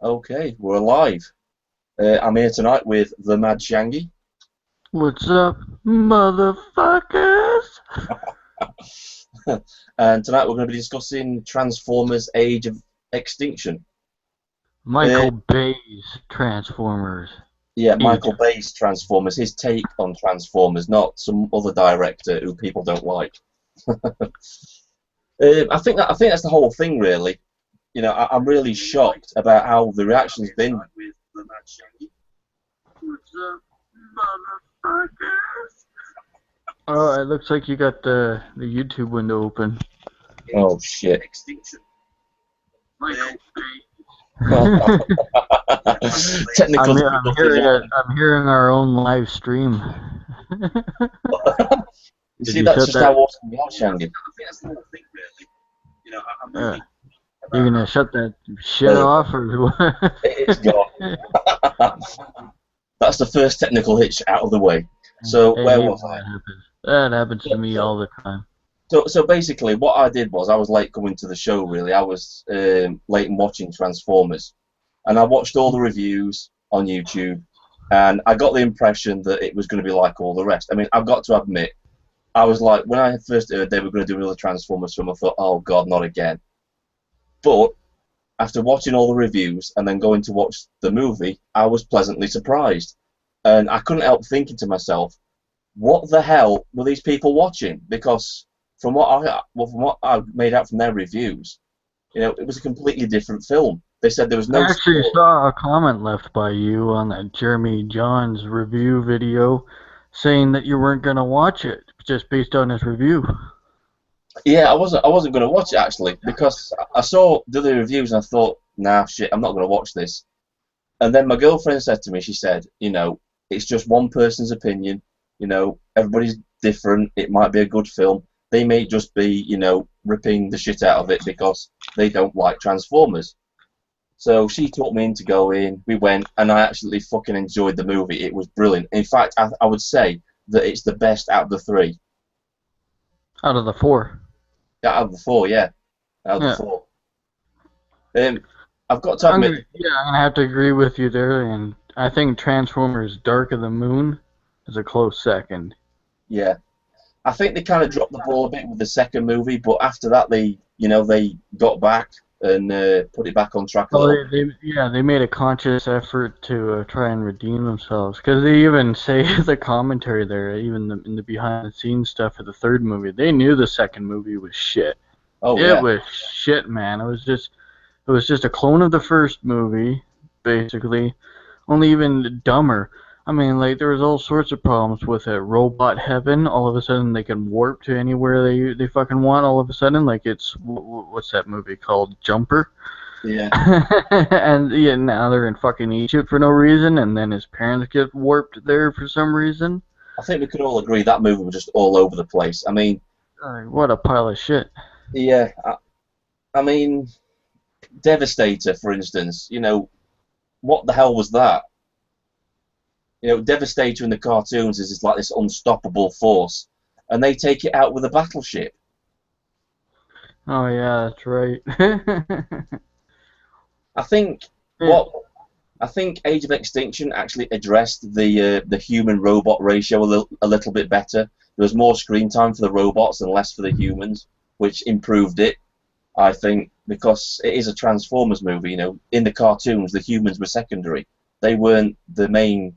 Okay, we're alive. I'm here tonight with the MadShangi, What's up, motherfuckers? and tonight we're going to be discussing Transformers: Age of Extinction. Uh, Michael Bay's Transformers. yeah, Age Michael of Bay's Transformers, his take on Transformers, not some other director who people don't like. I think that's the whole thing, really. I'm really shocked about how the reaction's been with the MadShangi. What's up, motherfuckers? Oh, it looks like you got the YouTube window open. Oh shit! Michael Bay. Technical I'm difficulties. hearing it. I'm hearing our own live stream. You Did see, you that's shut just how that? awesome we are, Shangy. Uh, you gonna shut that shit There we go. off or what? It's gone. That's the first technical hitch out of the way. So Hey, where hey, was man, I? that happens. That happens to me So, all the time. so basically, what I did was I was late coming to the show. Really, I was late in watching Transformers, and I watched all the reviews on YouTube, and I got the impression that it was going to be like all the rest. I mean, I've got to admit, I was like, when I first heard they were going to do another Transformers film, I thought, oh God, not again. But after watching all the reviews and then going to watch the movie, I was pleasantly surprised. And I couldn't help thinking to myself, what the hell were these people watching? Because from what I made out from their reviews, it was a completely different film. They said there was I no actually story. saw a comment left by you on that Jeremy Johns review video saying that you weren't going to watch it just based on his review. Yeah, I wasn't going to watch it actually because I saw the other reviews and I thought, nah, shit, I'm not going to watch this. And then my girlfriend said to me, she said, it's just one person's opinion. Everybody's different. It might be a good film. They may just be, ripping the shit out of it because they don't like Transformers. So she talked me into going. We went, and I actually fucking enjoyed the movie. It was brilliant. In fact, I would say that it's the best out of the three. Out of the four. Out of the four, yeah. Out of the Yeah. four. Um, I've got to admit, I'm gonna have to agree with you there, and I think Transformers Dark of the Moon is a close second. yeah, I think they kind of dropped the ball a bit with the second movie, but after that they got back and put it back on track a Well, little bit. they made a conscious effort to try and redeem themselves because they even say the commentary there, even in the behind the scenes stuff for the third movie, they knew the second movie was shit. Oh It yeah, was shit, man. It was just a clone of the first movie, basically, only even dumber. I mean, like there was all sorts of problems with it. Robot heaven. All of a sudden, they can warp to anywhere they fucking want. All of a sudden, like it's what's that movie called? Jumper. yeah. And yeah, now they're in fucking Egypt for no reason, and then his parents get warped there for some reason. I think we could all agree that movie was just all over the place. I mean, What a pile of shit. yeah. I mean, Devastator, for instance. What the hell was that? Devastator in the cartoons is just like this unstoppable force, and they take it out with a battleship. Oh yeah, that's right. I think Yeah. what I think Age of Extinction actually addressed the human robot ratio a little bit better. There was more screen time for the robots and less for the humans, which improved it, I think, because it is a Transformers movie. In the cartoons, the humans were secondary; they weren't the main,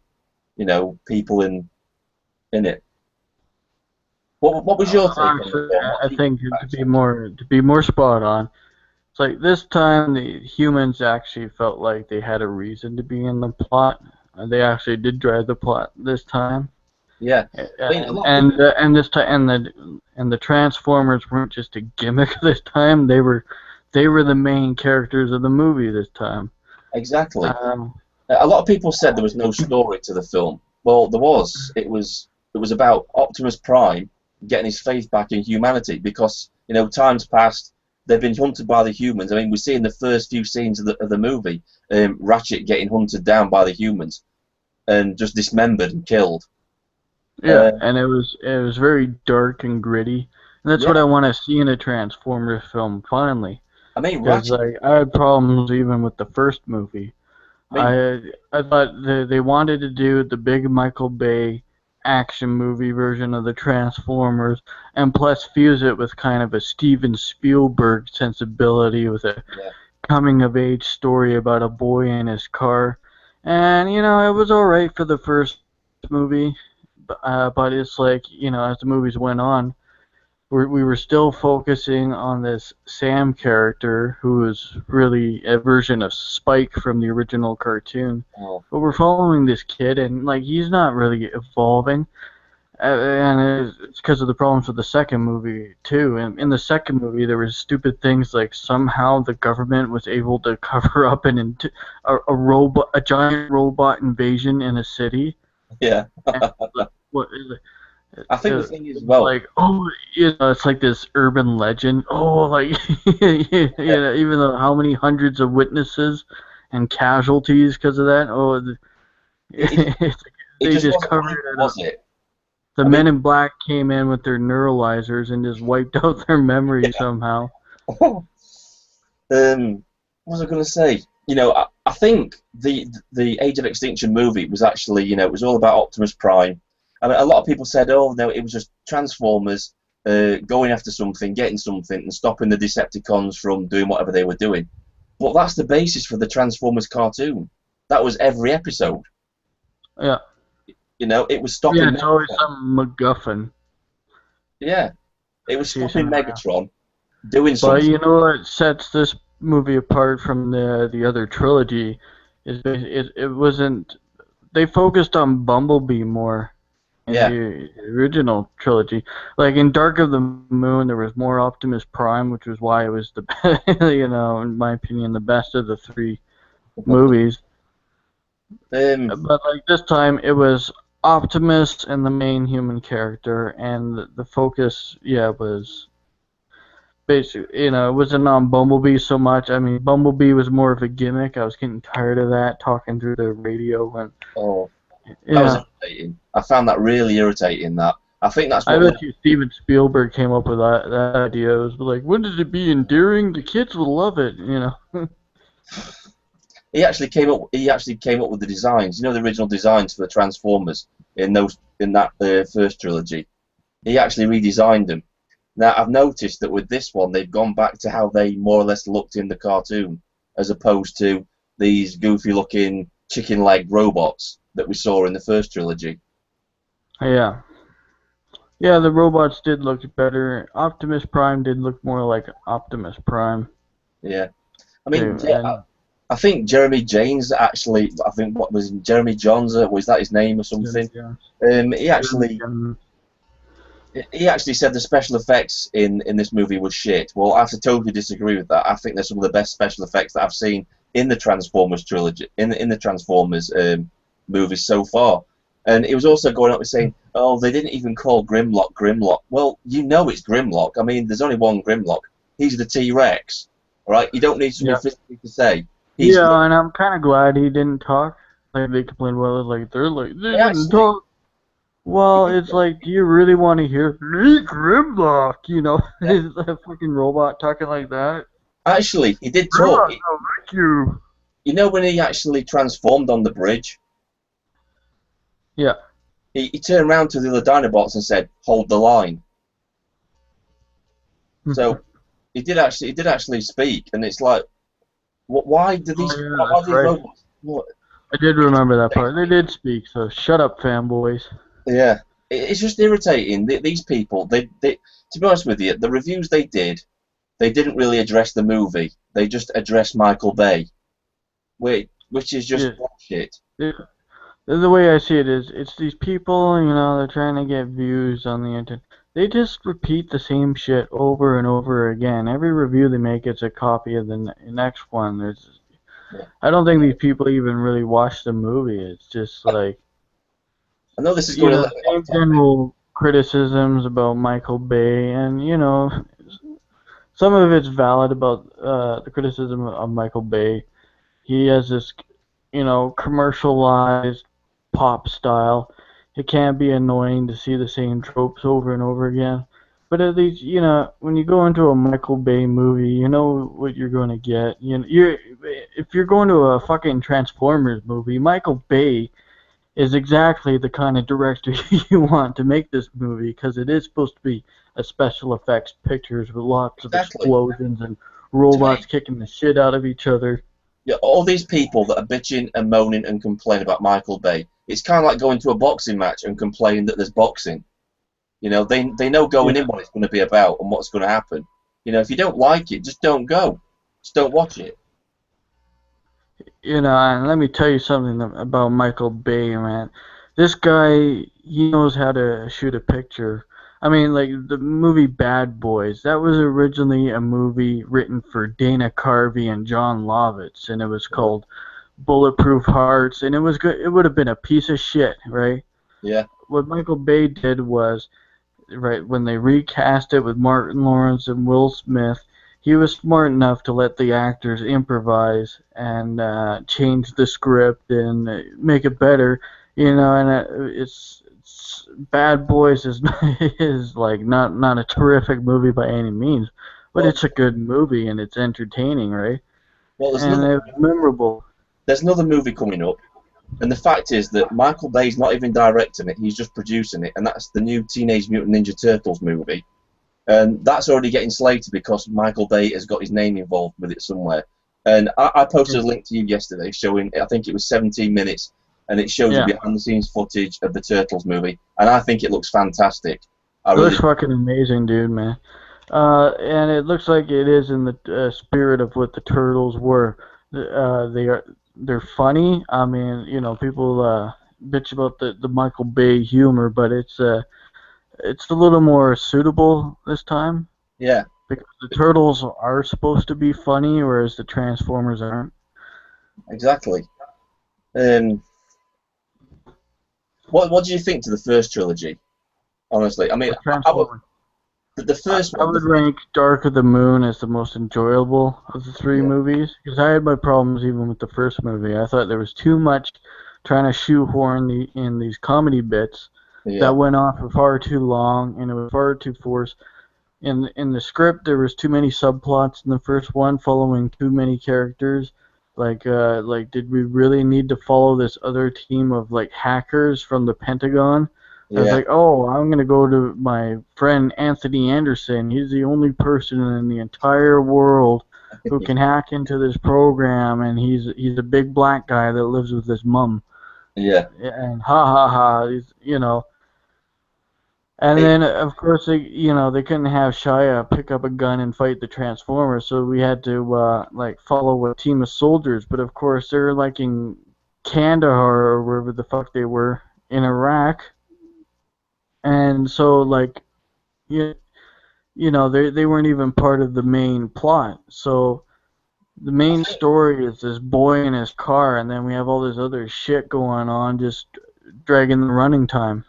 people in it. What was your take on the Honestly, film? What I do you think think about it? to be more spot on, it's like this time the humans actually felt like they had a reason to be in the plot. They actually did drive the plot this time, Yeah, I mean, a lot of people. and this time and the Transformers weren't just a gimmick this time. They were the main characters of the movie this time. Exactly. Um, A lot of people said there was no story to the film. Well, there was. It was about Optimus Prime getting his faith back in humanity because times past they've been hunted by the humans. I mean, we see in the first few scenes of the movie, Ratchet getting hunted down by the humans and just dismembered and killed. yeah, Uh, and it was very dark and gritty, and that's what yeah, I want to see in a Transformers film finally. I mean, because Ratchet. like I had problems even with the first movie. I mean, I thought they wanted to do the big Michael Bay action movie version of the Transformers, and plus fuse it with kind of a Steven Spielberg sensibility with a yeah, coming of age story about a boy in his car. And it was alright for the first movie, but it's like, as the movies went on, we were still focusing on this Sam character who was really a version of Spike from the original cartoon. oh, But we're following this kid, and like he's not really evolving. And it's because of the problems with the second movie too. And in the second movie, there was stupid things like somehow the government was able to cover up a giant robot invasion in a city. yeah. And what is it? I think the It thing is, was well, like, it's like this urban legend. Oh, like yeah, even though how many hundreds of witnesses and casualties because of that. it, It's, it they just just wasn't covered real, it up. was it? The I mean, Men in Black came in with their neuralizers and just wiped out their memory somehow. what was I going to say? I think the Age of Extinction movie was actually, it was all about Optimus Prime. I mean, a lot of people said, oh no, it was just Transformers going after something, getting something, and stopping the Decepticons from doing whatever they were doing. But that's the basis for the Transformers cartoon. That was every episode. Yeah, It was yeah, stopping it's always Megatron. some MacGuffin Yeah, it was chasing stopping them around. Megatron doing But something. you know what sets this movie apart from the other trilogy is it wasn't. They focused on Bumblebee more in Yeah, the original trilogy. Like in Dark of the Moon, there was more Optimus Prime, which was why it was in my opinion, the best of the three movies. um, But like this time, it was Optimus and the main human character, and the focus, was basically, it wasn't on Bumblebee so much. I mean, Bumblebee was more of a gimmick. I was getting tired of that talking through the radio, and oh, that was yeah. irritating. I found that really irritating. That I think that's I what led. bet you Steven Spielberg came up with that idea. It was like, wouldn't it be endearing? The kids will love it. He actually came up with the designs. The original designs for the Transformers in that first trilogy. He actually redesigned them. Now I've noticed that with this one, they've gone back to how they more or less looked in the cartoon, as opposed to these goofy-looking chicken leg robots that we saw in the first trilogy. Yeah. Yeah, the robots did look better. Optimus Prime did look more like Optimus Prime. Yeah, I They, mean, and I think Jeremy James actually. I think what was Jeremy Johns? Was that his name or Jim something? Jones. He Jim actually Jones. he actually said the special effects in this movie was shit. Well, I have to totally disagree with that. I think they're some of the best special effects that I've seen in the Transformers trilogy, in the Transformers movies so far. And it was also going up with saying, "Oh, they didn't even call Grimlock Grimlock." Well, it's Grimlock. I mean, there's only one Grimlock. He's the T-Rex, all right? You don't need someone Yeah. physically to say he's Grim. Yeah, and I'm kind of glad he didn't talk. Like they complained, well, like they They didn't actually, talk. Well, it's like, do you really want to hear me Grimlock? yeah, Is a fucking robot talking like that? actually, he did talk. Grimlock, no, thank you. When he actually transformed on the bridge, Yeah. he turned around to the other Dinobots and said, "Hold the line." So he did actually speak, and it's like, why do Oh these yeah, why that's do these right. robots? What? I did remember that part. They did speak, so shut up, fanboys. Yeah, it's just irritating. These people, to be honest with you, the reviews they didn't really address the movie. They just addressed Michael Bay, which is just Yeah. bullshit. The way I see it is, it's these people, they're trying to get views on the internet. They just repeat the same shit over and over again. Every review they make is a copy of the next one. Yeah. I don't think these people even really watch the movie. It's just I, like, I know this is going a little bit off same topic. general criticisms about Michael Bay, and some of it's valid about the criticism of Michael Bay. He has this, commercialized pop style. It can be annoying to see the same tropes over and over again. But at least, when you go into a Michael Bay movie, you know what you're going to get. If you're going to a fucking Transformers movie, Michael Bay is exactly the kind of director you want to make this movie, because it is supposed to be a special effects pictures with lots of Exactly. explosions and To robots me, kicking the shit out of each other. yeah, all these people that are bitching and moaning and complaining about Michael Bay, it's kind of like going to a boxing match and complaining that there's boxing. They know going Yeah, in what it's going to be about and what's going to happen. If you don't like it, just don't go. Just don't watch it. and let me tell you something about Michael Bay, man. This guy, he knows how to shoot a picture. I mean, like the movie Bad Boys, that was originally a movie written for Dana Carvey and John Lovitz, and it was Yeah. called Bulletproof Hearts, and it was good. It would have been a piece of shit, right? Yeah. What Michael Bay did was, right, when they recast it with Martin Lawrence and Will Smith, he was smart enough to let the actors improvise and change the script and make it better. And it's Bad Boys is is like not a terrific movie by any means, but Well, it's a good movie and it's entertaining, right? well, And it's memorable. there's another movie coming up, and the fact is that Michael Bay's not even directing it; he's just producing it, and that's the new Teenage Mutant Ninja Turtles movie. And that's already getting slated because Michael Bay has got his name involved with it somewhere. And I posted a link to you yesterday showing, I think it was 17 minutes, and it shows the Yeah, behind the scenes footage of the Turtles movie, and I think it looks fantastic. I it looks really, fucking amazing, dude, man. And it looks like it is in the spirit of what the Turtles were. They're funny. I mean, people bitch about the Michael Bay humor, but it's a little more suitable this time, yeah, because the Turtles are supposed to be funny, whereas the Transformers aren't. exactly. Um, what do you think to the first trilogy? Honestly, I mean, The Transformers. the first I one, would rank Dark of the Moon as the most enjoyable of the three yeah, movies, because I had my problems even with the first movie. I thought there was too much trying to shoehorn in these comedy bits yeah, that went on for far too long, and it was far too forced. In the script, there was too many subplots in the first one, following too many characters. Like, did we really need to follow this other team of like hackers from the Pentagon? I was yeah, like, oh, I'm gonna go to my friend Anthony Anderson. He's the only person in the entire world who can hack into this program, and he's a big black guy that lives with his mom. yeah. And ha ha ha, he's. And It, then, of course, they couldn't have Shia pick up a gun and fight the Transformers, so we had to like follow a team of soldiers. But of course, they're like in Kandahar or wherever the fuck they were in Iraq, and so like you they weren't even part of the main plot. So the I main think story is this boy in his car, and then we have all this other shit going on, just dragging the running time.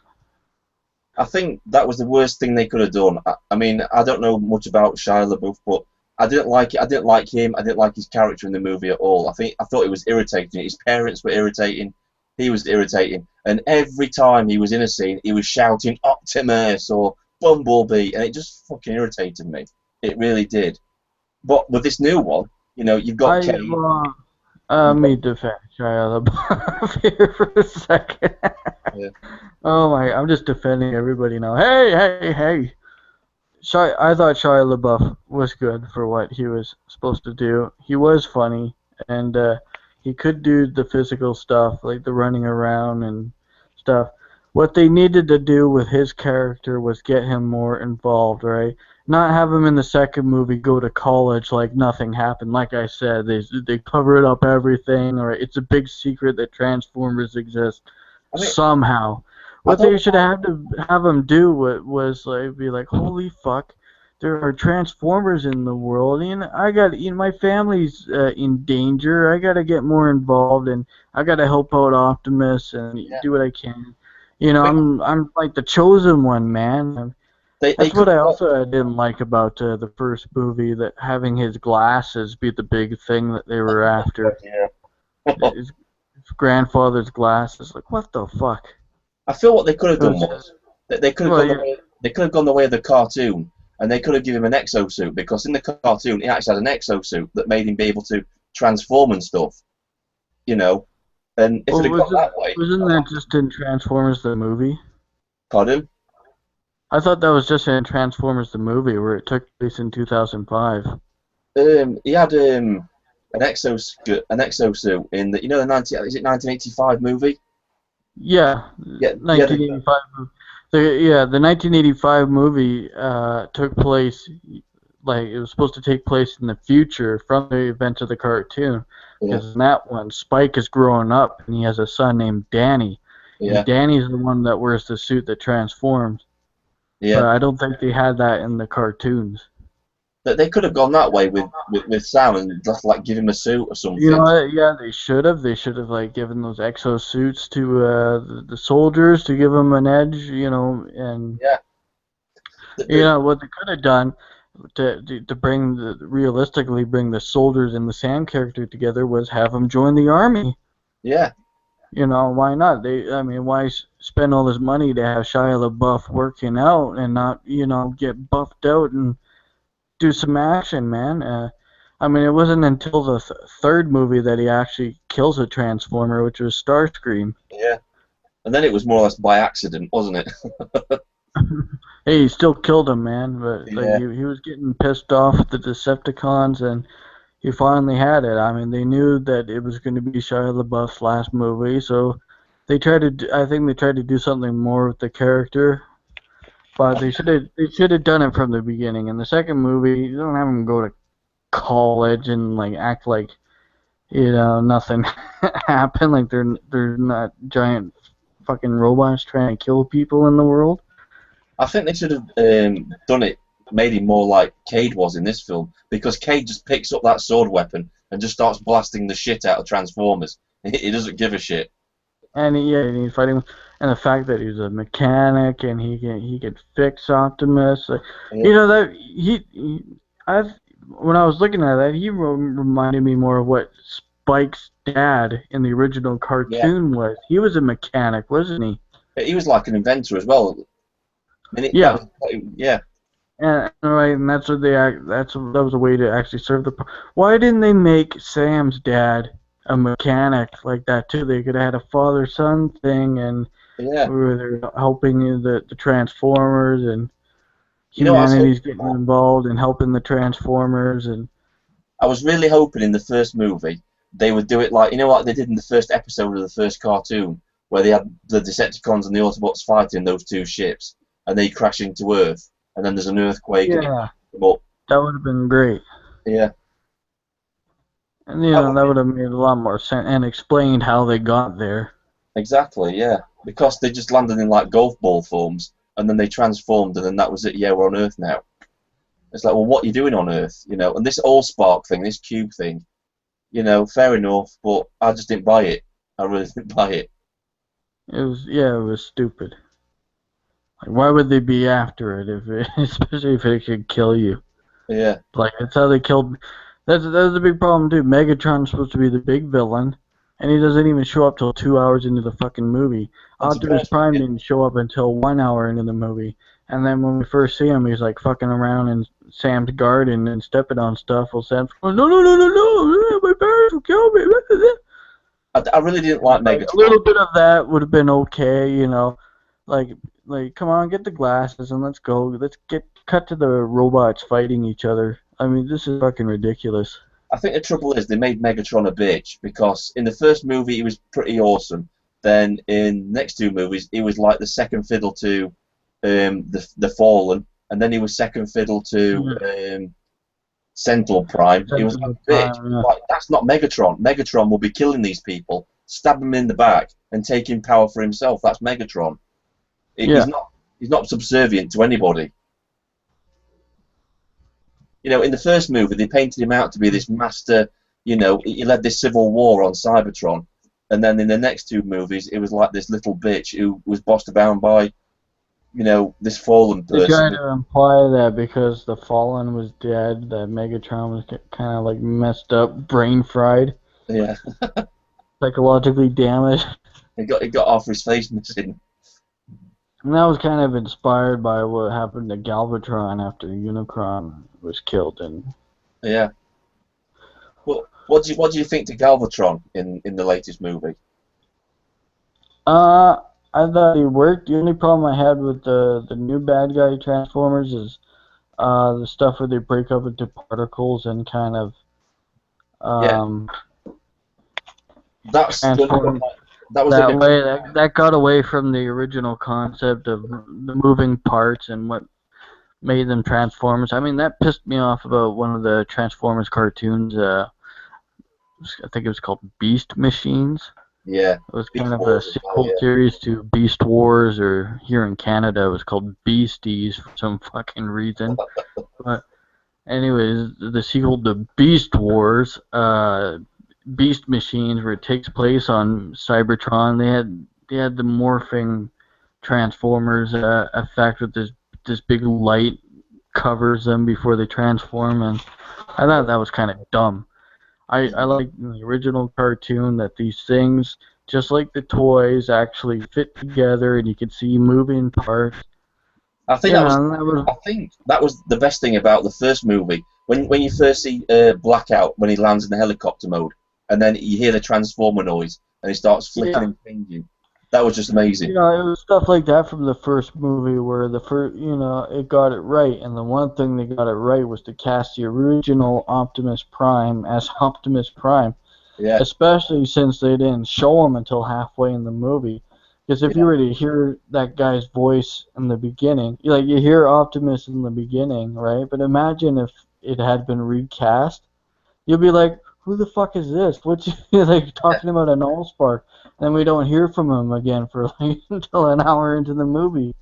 I think that was the worst thing they could have done. I mean, I don't know much about Shia LaBeouf, but I didn't like it. I didn't like him. I didn't like his character in the movie at all. I thought it was irritating. His parents were irritating. He was irritating, and every time he was in a scene, he was shouting Optimus or Bumblebee, and it just fucking irritated me. It really did. But with this new one, you've got I Kane. Let You've got me defend Shia LaBeouf here for a second. yeah, Oh my, I'm just defending everybody now. Hey, hey, hey. I thought Shia LaBeouf was good for what he was supposed to do. He was funny, and he could do the physical stuff, like the running around and stuff. What they needed to do with his character was get him more involved, right? Not have him in the second movie go to college like nothing happened. Like I said, they covered up everything, or it's a big secret that Transformers exist I mean, somehow. I What don't they know should have to have him do was like be like, holy fuck, there are Transformers in the world, and I got my family's in danger. I gotta get more involved, and I gotta help out Optimus and yeah. do what I can. I mean, I'm like the chosen one, man. they That's could what I have got also didn't like about the first movie, that having his glasses be the big thing that they were after. yeah. His grandfather's glasses, like what the fuck? I feel what they could have It done was was that they could have well, gone yeah, away. They could have gone the way of the cartoon, and they could have given him an exosuit, because in the cartoon he actually had an exosuit that made him be able to transform and stuff. You know, and if it Well, had gone that way, wasn't that just in Transformers the movie? pardon. I thought that was just in Transformers the movie where it took place in 2005. He had an exosuit in the the 1985 movie. Yeah, Yeah, yeah, 1985. The 1985 movie took place like it was supposed to take place in the future from the events of the cartoon. yeah, Because in that one, Spike is growing up and he has a son named Danny, and yeah, Danny's the one that wears the suit that transforms. yeah. But I don't think they had that in the cartoons. That they could have gone that way with Sam and just like give him a suit or You know something. what? Yeah, they should have. They should have like given those exo suits to the soldiers to give them an edge. And Yeah, the, what they could have done to bring realistically bring the soldiers and the Sam character together was have them join the army. yeah, Why not? I mean, why spend all this money to have Shia LaBeouf working out and not, get buffed out and do some action, man? I mean, it wasn't until the third movie that he actually kills a Transformer, which was Starscream. yeah. And then it was more or less by accident, wasn't it? Hey, he still killed him, man. But like Yeah, he was getting pissed off at the Decepticons, and he finally had it. I mean, they knew that it was going to be Shia LaBeouf's last movie, so they tried to. I think they tried to do something more with the character, but they should have done it from the beginning. In the second movie, you don't have him go to college and like act like nothing happened. Like they're not giant fucking robots trying to kill people in the world. I think they should have done it, made him more like Cade was in this film, because Cade just picks up that sword weapon and just starts blasting the shit out of Transformers. He doesn't give a shit. And he's fighting, and the fact that he's a mechanic and he can fix Optimus. Yeah, That I've when I was looking at that, he reminded me more of what Spike's dad in the original yeah. cartoon was. He was a mechanic, wasn't he? He was like an inventor as well. I mean, that Yeah. was, yeah. And right, and that's what that was a way to actually serve the. Why didn't they make Sam's dad a mechanic like that too? They could have had a father-son thing, and Yeah. where they're helping the Transformers, and I was humanity's hoping getting for? involved in helping the Transformers, and I was really hoping in the first movie they would do it like like they did in the first episode of the first cartoon, where they had the Decepticons and the Autobots fighting those two ships, and they crash into Earth, and then there's an earthquake and it yeah, picks them up. that would have been great. Yeah, And that would that be would have made a lot more sense and explained how they got there. exactly, yeah. Because they just landed in like golf ball forms, and then they transformed, and then that was it. Yeah, we're on Earth now. It's like, well, what are you doing on Earth? And this Allspark thing, this cube thing, fair enough, but I just didn't buy it. I really didn't buy it. It was stupid. Like, why would they be after it especially if it could kill you? Yeah, Like, that's how they killed. That's a big problem too. Megatron's supposed to be the big villain, and he doesn't even show up till 2 hours into the fucking movie. and to be Optimus honest with Prime you, didn't show up until 1 hour into the movie, and then when we first see him, he's like fucking around in Sam's garden and stepping on stuff. Well, Sam's going, no, no, no, no, no, my parents will kill me. I really didn't like Like a Megatron. little bit of that would have been okay, like come on, get the glasses and let's go. Let's get cut to the robots fighting each other. I mean, this is fucking ridiculous. I think the trouble is they made Megatron a bitch, because in the first movie he was pretty awesome. Then in the next two movies he was like the second fiddle to the Fallen, and then he was second fiddle to Sentinel Prime. He was like Sensible a bitch. time, yeah. Like, that's not Megatron. Megatron will be killing these people, stab them in the back, and taking power for himself. That's Megatron. Yeah. He's not subservient to anybody. In the first movie, they painted him out to be this master. He led this civil war on Cybertron, and then in the next two movies, it was like this little bitch who was bossed around by, this fallen They tried person. to imply that because the Fallen was dead, that Megatron was kind of like messed up, brain fried, Yeah, psychologically damaged. he got half his face missing. And that was kind of inspired by what happened to Galvatron after Unicron was killed. And Yeah. Well, what do you think to Galvatron in the latest movie? uh, I thought he worked. The only problem I had with the new bad guy Transformers is the stuff where they break up into particles and kind of Yeah, um, that's the only one transform that was the that only way. That got away from the original concept of the moving parts and what made them Transformers. I mean, that pissed me off about one of the Transformers cartoons. I think it was called Beast Machines. yeah It was kind Beast of a Wars as well. sequel series to Beast Wars, or here in Canada it was called Beasties for some fucking reason. But anyways, the sequel to Beast Wars, Beast Machines, where it takes place on Cybertron. They had the morphing Transformers effect with this big light covers them before they transform, and I thought that was kind of dumb. I like in the original cartoon that these things, just like the toys, actually fit together and you could see moving parts. I think You that was know, and that was I think that was the best thing about the first movie when you first see Blackout when he lands in the helicopter mode, and then you hear the transformer noise and he starts flicking yeah. and changing. That was just amazing. It was stuff like that from the first movie where the first, it got it right, and the one thing they got it right was to cast the original Optimus Prime as Optimus Prime, Yeah, especially since they didn't show him until halfway in the movie. Because if you yeah, were to hear that guy's voice in the beginning, you hear Optimus in the beginning, right? But imagine if it had been recast. You'll be like, who the fuck is this? What's like yeah. talking about an Allspark? And we don't hear from him again for like until an hour into the movie.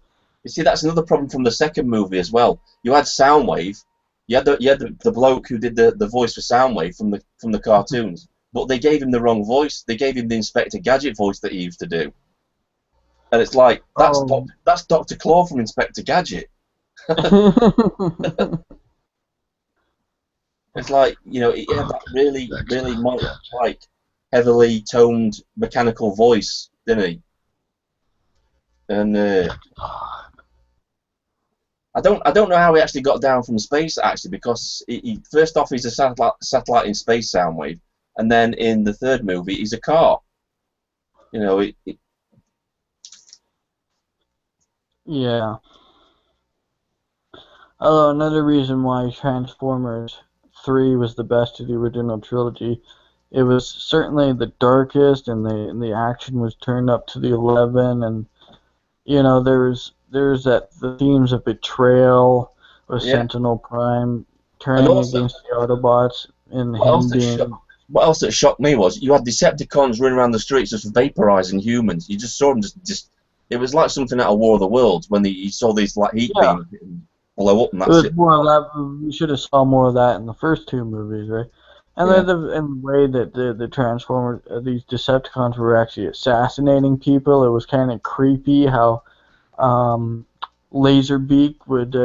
You see, that's another problem from the second movie as well. You had Soundwave, you had the bloke who did the voice for Soundwave from the cartoons, but they gave him the wrong voice. They gave him the Inspector Gadget voice that he used to do, and it's like Oh. That's Doctor Claw from Inspector Gadget. It's like he had that really really like heavily toned mechanical voice, didn't he? And I don't know how he actually got down from space actually, because he first off he's a satellite in space, Soundwave, and then in the third movie he's a car. You know, Yeah. Although another reason why Transformers 3 was the best of the original trilogy, it was certainly the darkest, and the action was turned up to the 11, and there's the themes of betrayal with yeah, Sentinel Prime and turning also against the Autobots, and what else him that being what else that shocked me was you had Decepticons running around the streets just vaporizing humans. You just saw them just it was like something out of War of the Worlds when you saw these like heat yeah. beams blow up, and It that's was it. more of that. We should have saw more of that in the first two movies, right? And Yeah, then the way that the Transformers, these Decepticons were actually assassinating people. It was kind of creepy how um, Laserbeak would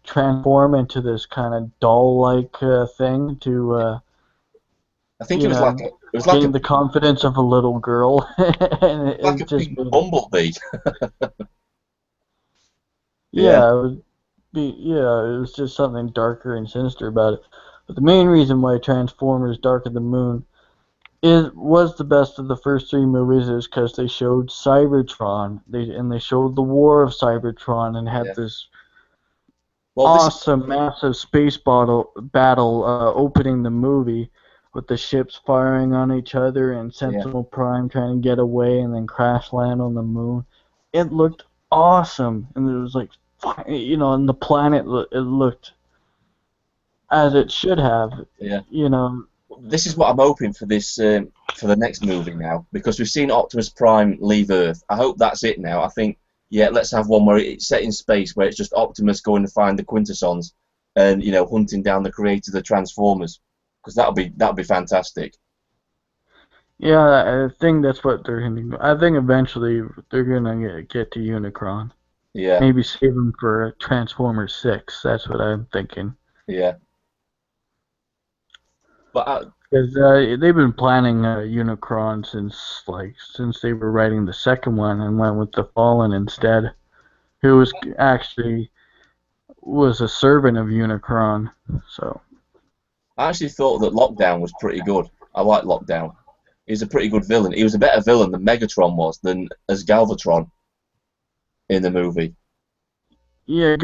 transform into this kind of doll-like thing to, I think it was like gain the confidence of a little girl, and a it just pink made it. bumblebee. Yeah, Yeah, it was just something darker and sinister about it. But the main reason why Transformers: Dark of the Moon was the best of the first three movies is because they showed Cybertron. They showed the war of Cybertron and had yeah. this Well, this is awesome, massive space battle opening the movie with the ships firing on each other and yeah. Sentinel Prime trying to get away and then crash land on the moon. It looked awesome, and it was like, and the planet it looked as it should have, Yeah. you know. This is what I'm hoping for the next movie now, because we've seen Optimus Prime leave Earth. I hope that's it now. I think let's have one where it's set in space, where it's just Optimus going to find the Quintessons and hunting down the creator of the Transformers, because that'll be fantastic. Yeah, I think that's what they're hinting. I think eventually they're gonna get to Unicron. Yeah, Maybe save him for Transformers 6. That's what I'm thinking. yeah. But Because they've been planning Unicron since they were writing the second one and went with the Fallen instead, who was actually was a servant of Unicron. So I actually thought that Lockdown was pretty good. I like Lockdown. He's a pretty good villain. He was a better villain than Megatron was than as Galvatron in the movie. yeah,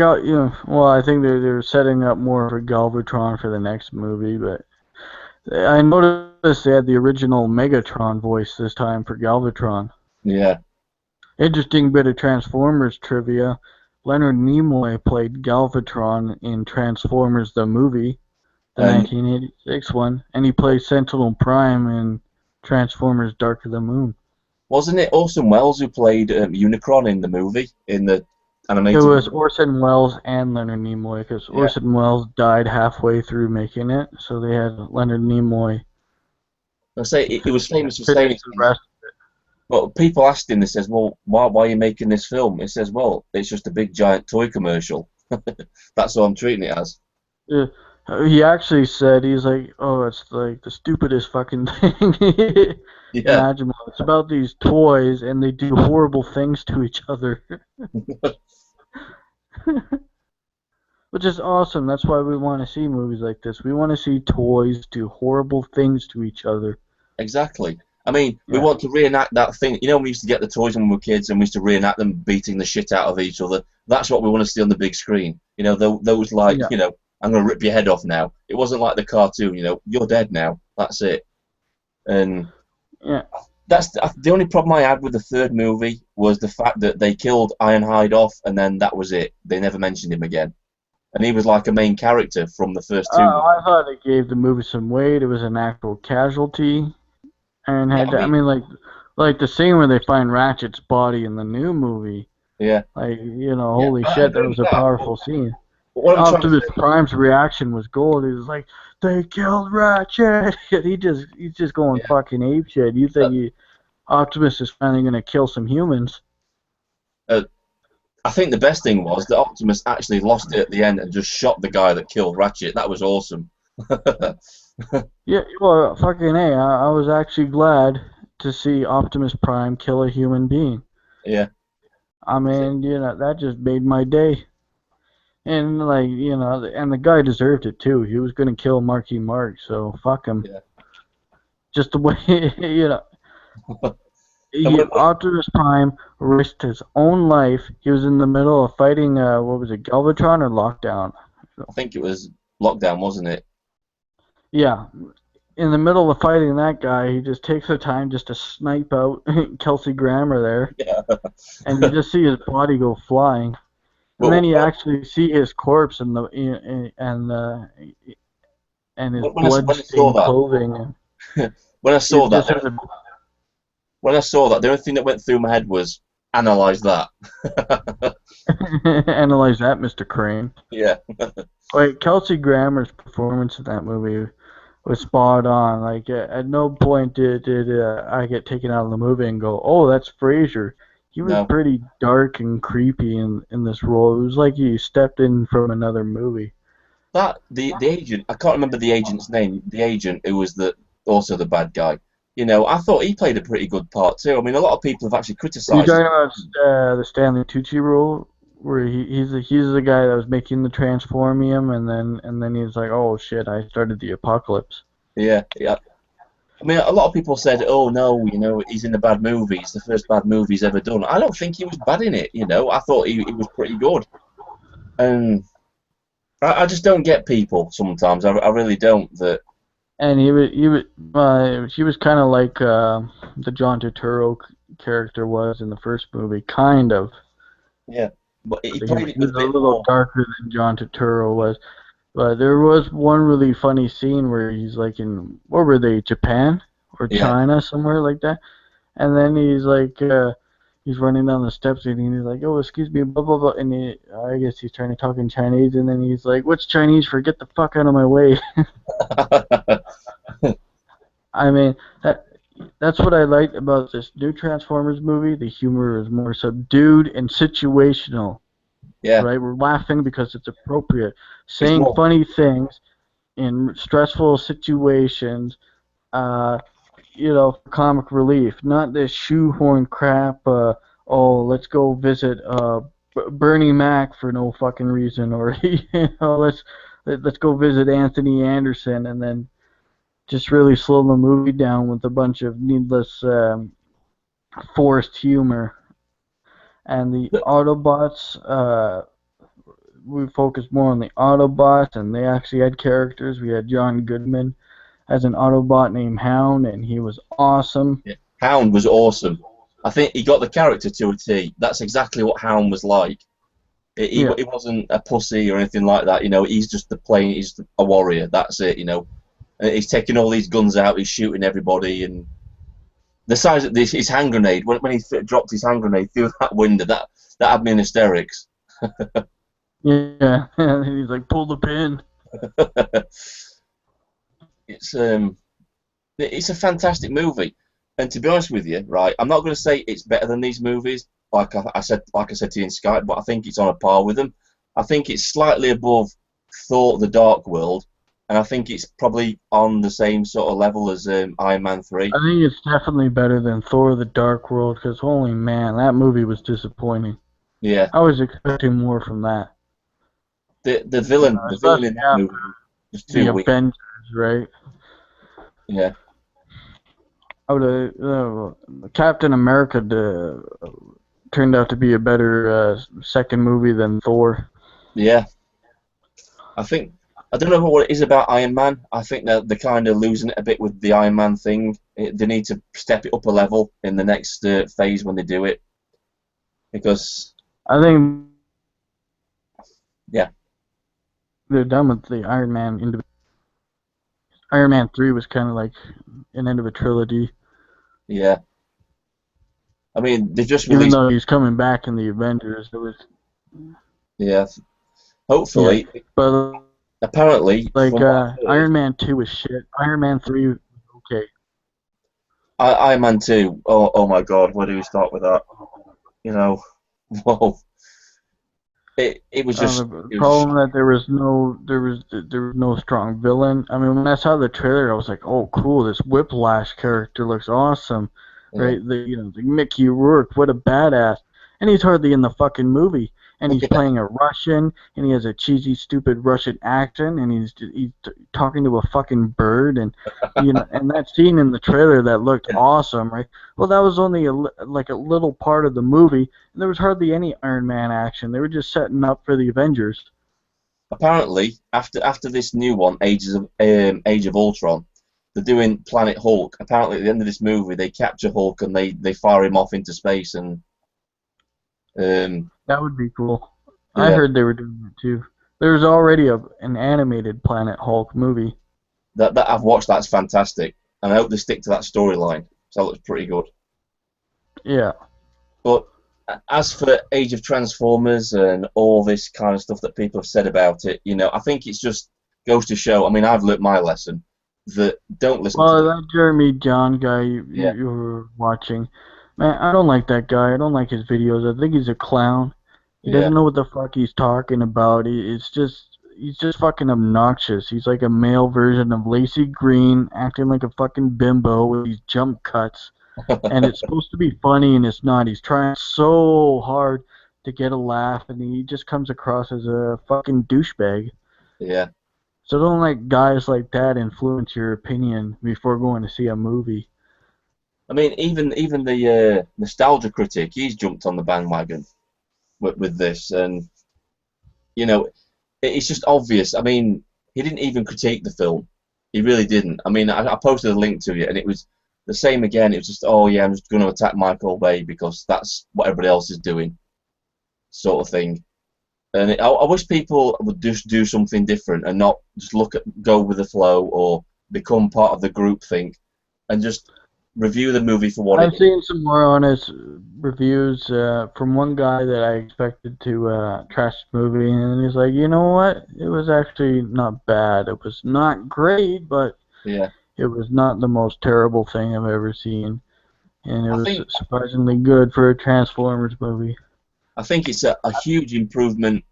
well, I think they're setting up more for Galvatron for the next movie, but I noticed they had the original Megatron voice this time for Galvatron. Yeah, Interesting bit of Transformers trivia. Leonard Nimoy played Galvatron in Transformers the movie, the and 1986 one, and he played Sentinel Prime in Transformers Dark of the Moon. wasn't it Orson Welles who played Unicron in the movie in the It animated was movie? Orson Welles and Leonard Nimoy, because Yeah. Orson Welles died halfway through making it, so they had Leonard Nimoy I say he was famous for saying finish it. the rest. But people asked him, they says, well, why are you making this film? He says, well, it's just a big giant toy commercial. That's what I'm treating it as. Yeah, he actually said, he's like, oh, it's like the stupidest fucking thing Yeah. imaginable. It's about these toys and they do horrible things to each other. Which is awesome. That's why we want to see movies like this. We want to see toys do horrible things to each other. Exactly. I mean, we Yeah. want to reenact that thing. You know, we used to get the toys when we were kids and we used to reenact them beating the shit out of each other. That's what we want to see on the big screen. You know, those like, Yeah. you know, I'm going to rip your head off now. It wasn't like the cartoon, you know, you're dead now. That's it. And Yeah. that's the only problem I had with the third movie was the fact that they killed Ironhide off and then that was it. They never mentioned him again. And he was like a main character from the first two movies. I thought it gave the movie some weight. It was an actual casualty. And Yeah, had, I mean, like the scene where they find Ratchet's body in the new movie. yeah, Like, yeah. holy I shit, that agree was with a that. powerful scene. But what I'm trying to Optimus say, Prime's reaction was gold. He was like, "They killed Ratchet." He's just going yeah, fucking apeshit. You uh, think Optimus is finally gonna kill some humans? uh, I think the best thing was that Optimus actually lost it at the end and just shot the guy that killed Ratchet. That was awesome. Yeah, well, fucking a. I was actually glad to see Optimus Prime kill a human being. Yeah, I mean, that just made my day. And like, and the guy deserved it too. He was gonna kill Marky Mark, so fuck him. yeah. Just the way, And Optimus Prime risked his own life. He was in the middle of fighting, what was it, Galvatron or Lockdown? I think it was Lockdown, wasn't it? Yeah, in the middle of fighting that guy, he just takes the time just to snipe out Kelsey Grammer there, Yeah. and you just see his body go flying. And Well, then you actually see his corpse and his when I saw blood-stained that, clothing. when I You saw that, just heard a when I saw that, the only thing that went through my head was analyze that. analyze that, Mr. Crane. Yeah, Like Kelsey Grammer's performance in that movie was spot on. Like at no point did I get taken out of the movie and go, "Oh, that's Frasier." He was no, pretty dark and creepy in this role. It was like he stepped in from another movie. that the agent. I can't remember the agent's name. The agent who was also the bad guy. You know, I thought he played a pretty good part too. I mean, a lot of people have actually Are you criticised his. talking about the Stanley Tucci role, where he's the guy that was making the Transformium, and then he's like, "Oh shit, I started the apocalypse." Yeah, yeah. I mean, a lot of people said, "Oh no, you know, he's in the bad movie. It's the first bad movie he's ever done." I don't think he was bad in it. You know, I thought he was pretty good. And I just don't get people sometimes. I really don't. That And he was kind of like the John Turturro character was in the first movie, kind of. yeah, but he He played was it with a a bit little more. darker than John Turturro was. But there was one really funny scene where he's like in, what were they, Japan or Yeah, China, somewhere like that. And then he's like, he's running down the steps and he's like, "Oh, excuse me, blah, blah, blah." And I guess he's trying to talk in Chinese. And then he's like, "What's Chinese for get the fuck out of my way?" I mean, that's what I liked about this new Transformers movie. The humor is more subdued and situational, yeah. right? We're laughing because it's appropriate. It's Saying more. funny things in stressful situations, for comic relief, not this shoehorn crap. Let's go visit Bernie Mac for no fucking reason, or let's go visit Anthony Anderson, and then just really slow the movie down with a bunch of needless forced humor. And the Autobots, we focused more on the Autobots, and they actually had characters. We had John Goodman as an Autobot named Hound, and he was awesome. Yeah. Hound was awesome. I think he got the character to a T. That's exactly what Hound was like. He wasn't a pussy or anything like that. He's just he's a warrior. That's it. And he's taking all these guns out. He's shooting everybody, and the size of his hand grenade. When he dropped his hand grenade through that window, that had me in hysterics. Yeah, he's like, pull the pin. It's a fantastic movie, and to be honest with you, right, I'm not going to say it's better than these movies, like I said to you in Skype, but I think it's on a par with them. I think it's slightly above Thor: The Dark World, and I think it's probably on the same sort of level as Iron Man 3. I think it's definitely better than Thor: The Dark World, because holy man, that movie was disappointing. Yeah. I was expecting more from that. The villain in that movie was too weak. The Avengers, right? Yeah. Captain America turned out to be a better second movie than Thor. Yeah. I don't know what it is about Iron Man. I think they're kind of losing it a bit with the Iron Man thing. They need to step it up a level in the next phase when they do it. Because I think yeah, they're done with the Iron Man. Iron Man 3 was kind of like an end of a trilogy. Yeah. I mean, they just released... Even though he's coming back in the Avengers, it was... Yeah. Hopefully. Yeah. But apparently... Like, Iron Man 2 was shit. Iron Man 3 was okay. Iron Man 2, oh my god, where do we start with that? Whoa. It was just... The problem that there was no strong villain. I mean, when I saw the trailer, I was like, oh, cool, this Whiplash character looks awesome. Yeah. Right? The Mickey Rourke, what a badass. And he's hardly in the fucking movie. And he's playing a Russian, and he has a cheesy, stupid Russian accent, and he's talking to a fucking bird, and and that scene in the trailer that looked awesome, right? Well, that was only a little part of the movie, and there was hardly any Iron Man action. They were just setting up for the Avengers. Apparently, after this new one, Age of Ultron, they're doing Planet Hulk. Apparently, at the end of this movie, they capture Hulk and they fire him off into space and. That would be cool. Yeah. I heard they were doing it too. There's already an animated Planet Hulk movie. That I've watched. That's fantastic, and I hope they stick to that storyline. So that looks pretty good. Yeah. But as for Age of Transformers and all this kind of stuff that people have said about it, I think it just goes to show. I mean, I've learnt my lesson that don't listen. Well, that Jeremy John guy you were watching. Man, I don't like that guy. I don't like his videos. I think he's a clown. He doesn't know what the fuck he's talking about. He's just fucking obnoxious. He's like a male version of Lacey Green, acting like a fucking bimbo with these jump cuts. And it's supposed to be funny, and it's not. He's trying so hard to get a laugh, and he just comes across as a fucking douchebag. Yeah. So don't let guys like that influence your opinion before going to see a movie. I mean, even the nostalgia critic, he's jumped on the bandwagon with this, and it's just obvious. I mean, he didn't even critique the film. He really didn't. I mean, I posted a link to it, and it was the same again. It was just, oh yeah, I'm just going to attack Michael Bay because that's what everybody else is doing, sort of thing. And I wish people would just do something different and not just go with the flow or become part of the group think, and just review the movie for what I've seen some more honest reviews from one guy that I expected to trash the movie, and he's like, you know what? It was actually not bad. It was not great, but it was not the most terrible thing I've ever seen. And it was surprisingly good for a Transformers movie. I think it's a huge improvement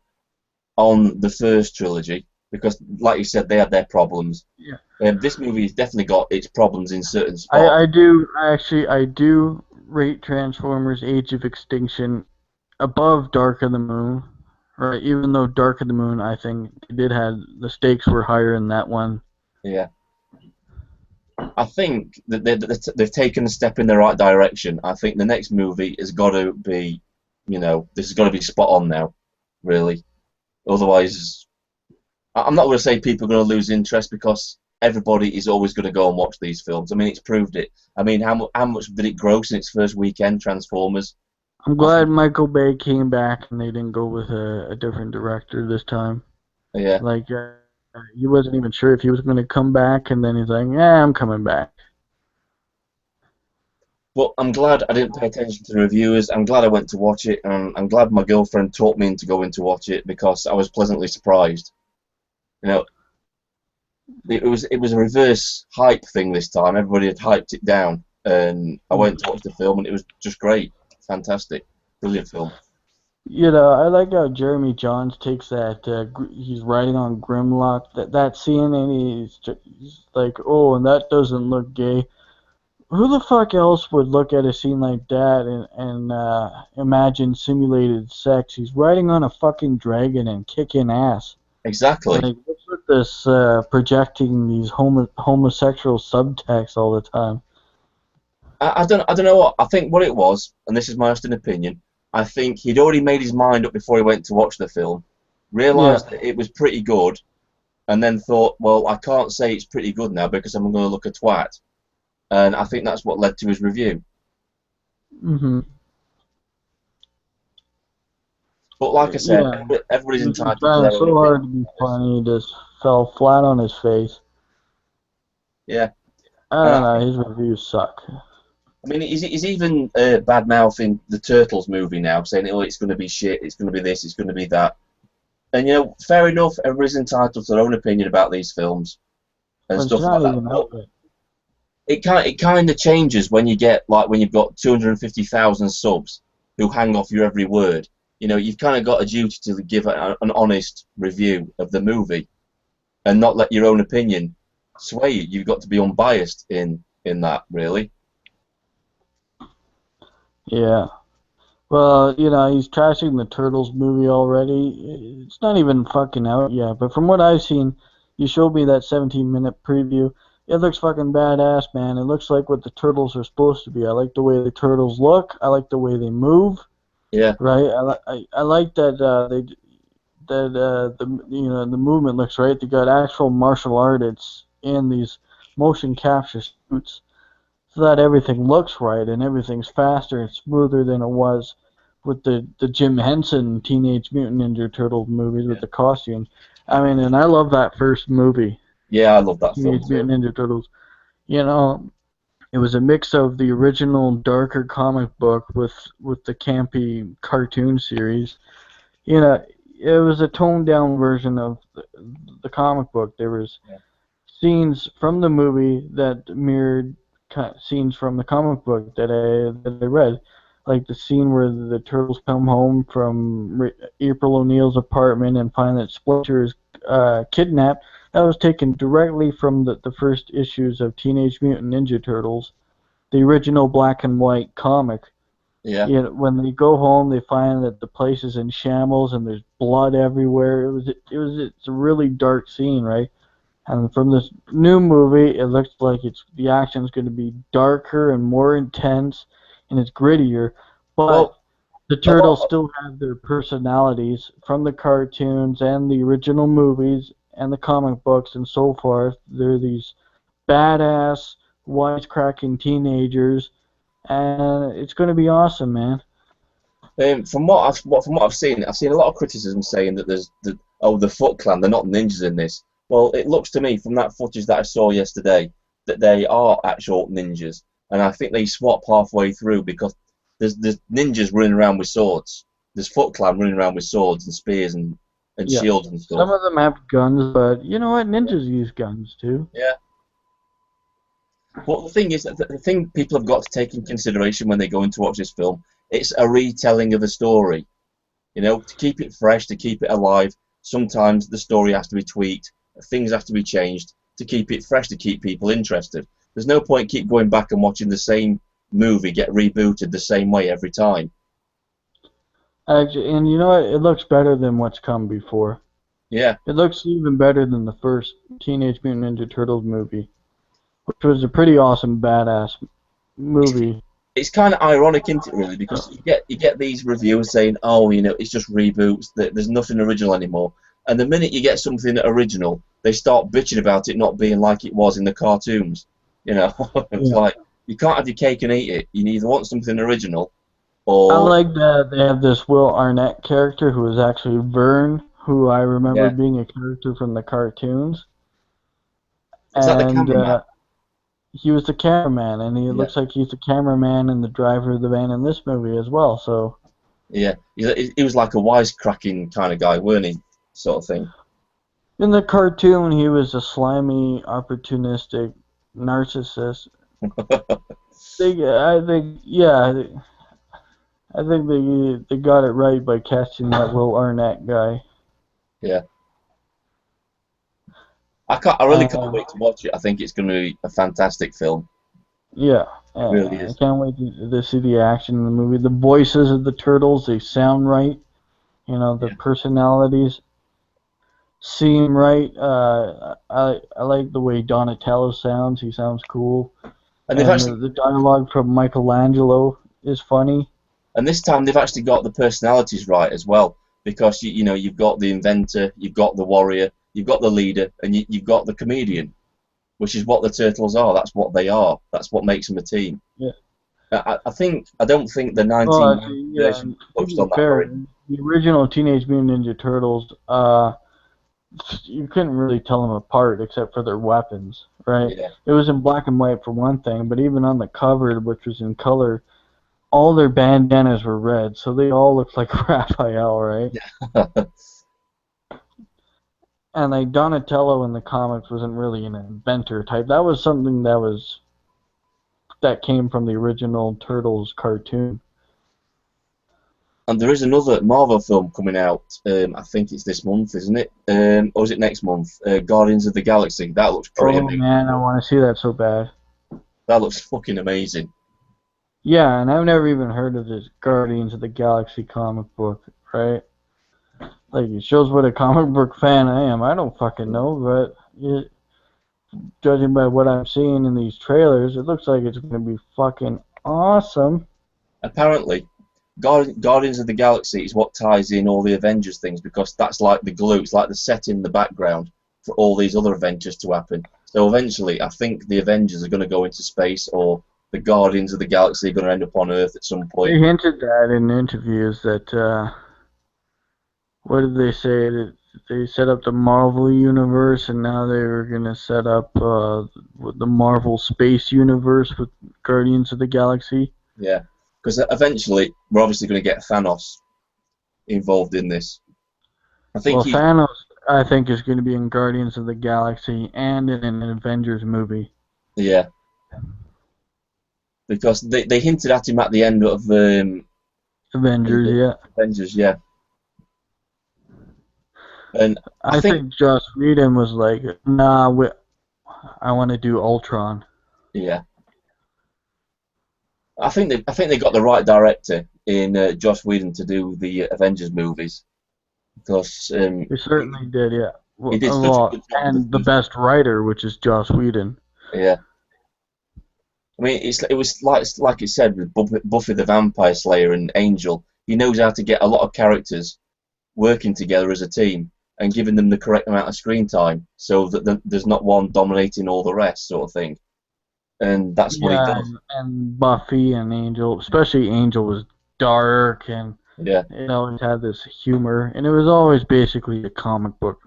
on the first trilogy. because, like you said, they had their problems. Yeah. This movie has definitely got its problems in certain I, spots. I do actually I do rate Transformers Age of Extinction above Dark of the Moon. Right, even though Dark of the Moon, I think they did have the stakes were higher in that one. Yeah. I think that they've taken a step in the right direction. I think the next movie has got to be, this has got to be spot on now, really. Otherwise, I'm not going to say people are going to lose interest because everybody is always going to go and watch these films. I mean, it's proved it. I mean, how much did it gross in its first weekend, Transformers? I'm I glad think, Michael Bay came back and they didn't go with a different director this time. yeah. Like, he wasn't even sure if he was going to come back, and then he's like, "Yeah, I'm coming back." But I'm glad I didn't pay attention to the reviewers. I'm glad I went to watch it, and I'm glad my girlfriend talked me into going to watch it because I was pleasantly surprised. You know, it was a reverse hype thing this time. Everybody had hyped it down, and I went to watch the film, and it was just great, fantastic, brilliant film. I like how Jeremy Johns takes that. He's riding on Grimlock. That scene, and he's like, "Oh, and that doesn't look gay." Who the fuck else would look at a scene like that and imagine simulated sex? He's riding on a fucking dragon and kicking ass. Exactly. Like, what's with this projecting these homosexual subtext all the time? I don't know what I think. What it was, and this is my honest opinion. I think he'd already made his mind up before he went to watch the film, Yeah. realised that it was pretty good, and then thought, well, I can't say it's pretty good now because I'm going to look a twat. And I think that's what led to his review. Mhm. But like I said, Yeah. everybody's He's been entitled to trying their own so hard to opinion. be funny, he just fell flat on his face. Yeah, I and don't know. His reviews suck. I mean, he's even bad mouthing the Turtles movie now, saying, "Oh, it's going to be shit. It's going to be this. It's going to be that." And fair enough. Everybody's entitled to their own opinion about these films and But it's stuff like not that. even But out yet. it kind of changes when you get like when you've got 250,000 subs who hang off your every word. You've kind of got a duty to give an honest review of the movie and not let your own opinion sway you. You've got to be unbiased in that, really. Yeah. Well, he's trashing the Turtles movie already. It's not even fucking out yet. But from what I've seen, you showed me that 17-minute preview. It looks fucking badass, man. It looks like what the Turtles are supposed to be. I like the way the Turtles look. I like the way they move. Yeah, Right. I like that the movement looks right. They got actual martial artists in these motion capture suits, so that everything looks right and everything's faster and smoother than it was with the Jim Henson Teenage Mutant Ninja Turtles movies with yeah, the costumes. I mean, and I love that first movie, yeah. I love that film Teenage too. Mutant Ninja Turtles. You know, it was a mix of the original darker comic book with the campy cartoon series. You know, it was a toned down version of the comic book. There was Yeah, scenes from the movie that mirrored scenes from the comic book that I read, like the scene where the turtles come home from April O'Neil's apartment and find that Splinter is kidnapped. That was taken directly from the first issues of Teenage Mutant Ninja Turtles, the original black and white comic. yeah. When they go home, they find that the place is in shambles and there's blood everywhere. It's a really dark scene, right? And from this new movie, it looks like the action's going to be darker and more intense, and it's grittier. But Well, the a turtles lot. still have their personalities from the cartoons and the original movies and the comic books and so forth. They're these badass, wisecracking teenagers, and it's going to be awesome, man. From what I've seen a lot of criticism saying that there's the Foot Clan, they're not ninjas in this. Well, it looks to me from that footage that I saw yesterday that they are actual ninjas, and I think they swap halfway through because there's ninjas running around with swords. There's Foot Clan running around with swords and spears and Yeah. shields and Some stuff. of them have guns, but you know what? Ninjas use guns too. Yeah. But the thing is, that the thing people have got to take in consideration when they go in to watch this film, it's a retelling of a story. To keep it fresh, to keep it alive. sometimes the story has to be tweaked, things have to be changed to keep it fresh, to keep people interested. There's no point keep going back and watching the same movie get rebooted the same way every time. Actually, and you know what? It looks better than what's come before. Yeah. It looks even better than the first Teenage Mutant Ninja Turtles movie, which was a pretty awesome, badass movie. It's kind of ironic, isn't it, really? Because you get these reviewers saying, "Oh, you know, it's just reboots. There's nothing original anymore." And the minute you get something original, they start bitching about it not being like it was in the cartoons. You know, it's like you can't have your cake and eat it. You either want something original, or I like that they have this Will Arnett character who is actually Vern, who I remember being a character from the cartoons. Is that the cameraman? He was the cameraman, and he looks like he's the cameraman and the driver of the van in this movie as well. So yeah, he was like a wisecracking kind of guy, weren't he? Sort of thing. In the cartoon, he was a slimy, opportunistic narcissist. I think they got it right by casting that Will Arnett guy. Yeah. I really can't wait to watch it. I think it's going to be a fantastic film. Yeah, it really is. I can't wait to see the action in the movie. The voices of the turtles, they sound right. You know, the personalities seem right. I like the way Donatello sounds. He sounds cool. And the dialogue from Michelangelo is funny. And this time they've actually got the personalities right as well, because you know you've got the inventor, you've got the warrior, you've got the leader, and you've got the comedian, which is what the Turtles are. That's what they are. That's what makes them a team. Yeah. I don't think the 1990 version focused on that very. The original Teenage Mutant Ninja Turtles, you couldn't really tell them apart except for their weapons, right? Yeah. It was in black and white for one thing, but even on the cover, which was in color, all their bandanas were red, so they all looked like Raphael, right? Yeah. And like Donatello in the comics wasn't really an inventor type. That was something that came from the original Turtles cartoon. And there is another Marvel film coming out. I think it's this month, isn't it? Or is it next month? Guardians of the Galaxy. That looks pretty amazing. Oh man, I want to see that so bad. That looks fucking amazing. Yeah, and I've never even heard of this Guardians of the Galaxy comic book, right? Like, it shows what a comic book fan I am. I don't fucking know, but judging by what I'm seeing in these trailers, it looks like it's going to be fucking awesome. Apparently, Guardians of the Galaxy is what ties in all the Avengers things, because that's like the glue. It's like the set in the background for all these other adventures to happen. So eventually, I think the Avengers are going to go into space, or the Guardians of the Galaxy are going to end up on Earth at some point. They hinted that in interviews that, what did they say? That they set up the Marvel Universe, and now they were going to set up the Marvel Space Universe with Guardians of the Galaxy. Yeah, because eventually we're obviously going to get Thanos involved in this. Thanos, I think, is going to be in Guardians of the Galaxy and in an Avengers movie. Yeah. Because they hinted at him at the end of Avengers, Avengers, yeah. And I think Joss Whedon was like, nah, I want to do Ultron. Yeah. I think they got the right director in Joss Whedon to do the Avengers movies, because he certainly did, yeah. Well, he did such a good job. And the best writer, which is Joss Whedon. Yeah. I mean, it was like it said with Buffy the Vampire Slayer and Angel. He knows how to get a lot of characters working together as a team and giving them the correct amount of screen time, so that there's not one dominating all the rest, sort of thing. And that's what he does. And Buffy and Angel, especially Angel, was dark and it always had this humor, and it was always basically a comic book.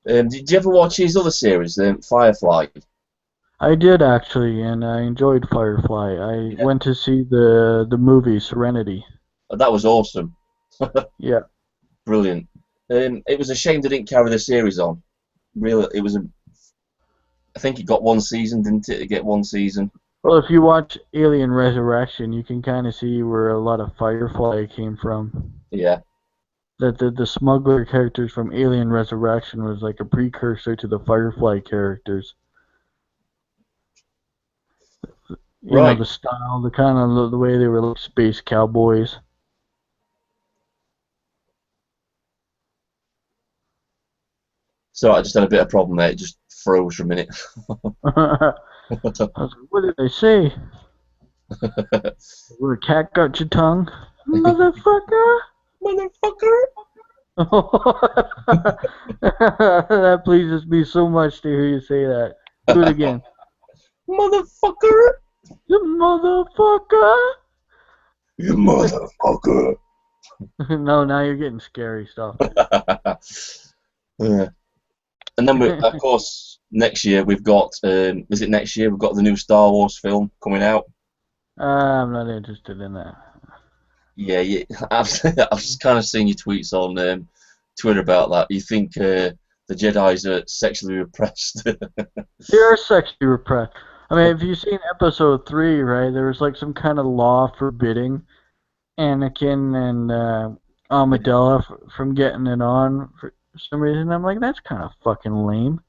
Did you ever watch his other series, Firefly? I did, actually, and I enjoyed Firefly. I went to see the movie Serenity. That was awesome. Yeah. Brilliant. It was a shame they didn't carry the series on. Really, it was I think it got one season, didn't it? It get one season. Well, if you watch Alien Resurrection, you can kind of see where a lot of Firefly came from. Yeah. that the smuggler characters from Alien Resurrection was like a precursor to the Firefly characters. You know, Right. the style, the kind of the way they were like space cowboys. So I just had a bit of problem there. It just froze for a minute. I was like, what did they say? Where a cat got your tongue? Motherfucker! Motherfucker! That pleases me so much to hear you say that. Do it again. Motherfucker! You motherfucker! You motherfucker! No, now you're getting scary. Stop it. Yeah. And then, of course, next year we've got. Is it next year? We've got the new Star Wars film coming out. I'm not interested in that. Yeah, yeah. I've just kind of seen your tweets on Twitter about that. You think the Jedi's are sexually repressed? They are sexually repressed. I mean, if you've seen episode 3, right, there was like some kind of law forbidding Anakin and Amidala from getting it on for some reason. I'm like, that's kind of fucking lame.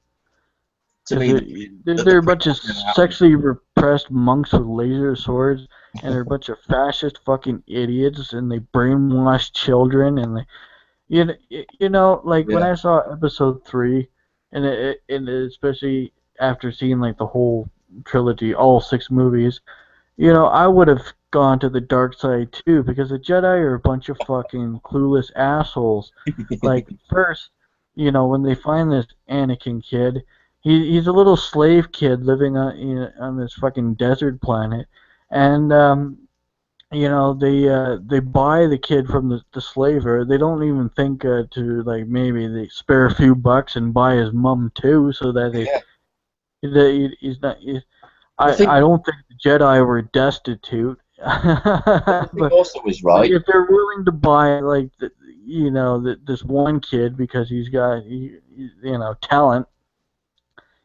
To Because me, they're a bunch of sexually repressed monks with laser swords, and they're a bunch of fascist fucking idiots, and they brainwash children, and they, you know, like when yeah, I saw episode 3, and especially after seeing like the whole trilogy, all 6 movies, you know, I would have gone to the dark side too, because the Jedi are a bunch of fucking clueless assholes. Like, first, you know, when they find this Anakin kid, he's a little slave kid living on this fucking desert planet, and you know, they buy the kid from the slaver. They don't even think to like maybe they spare a few bucks and buy his mum too, so that yeah. he's not. The thing, I don't think the Jedi were destitute, the thing but also is like right. if they're willing to buy like you know this one kid because he's got you know talent,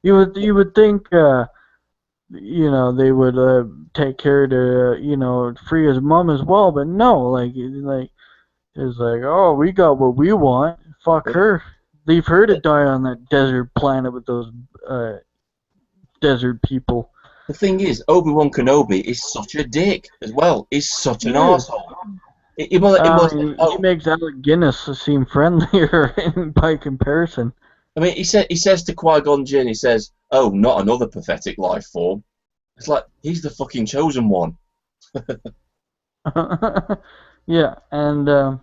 you would think you know they would take care to you know free his mom as well, but no, like it's like, oh, we got what we want, fuck her, leave her to die on that desert planet with those uh, desert people. The thing is, Obi-Wan Kenobi is such a dick as well. He's such He an is. arsehole. He must say, He oh, makes Alec Guinness seem friendlier by comparison. I mean, he says to Qui-Gon Jinn, he says, "Oh, not another pathetic life form." It's like he's the fucking chosen one. Yeah, and so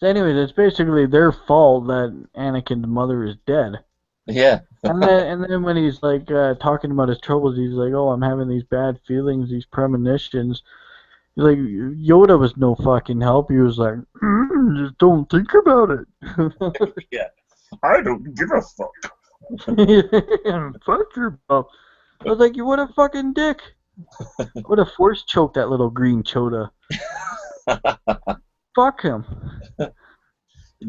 anyways, it's basically their fault that Anakin's mother is dead. Yeah, And then when he's like talking about his troubles, he's like, "Oh, I'm having these bad feelings, these premonitions." He's like, Yoda was no fucking help. He was like, just don't think about it. yeah. I don't give a fuck. Fuck your mom. I was like, you what a fucking dick. What a force choke that little green chota. Fuck him. Fuck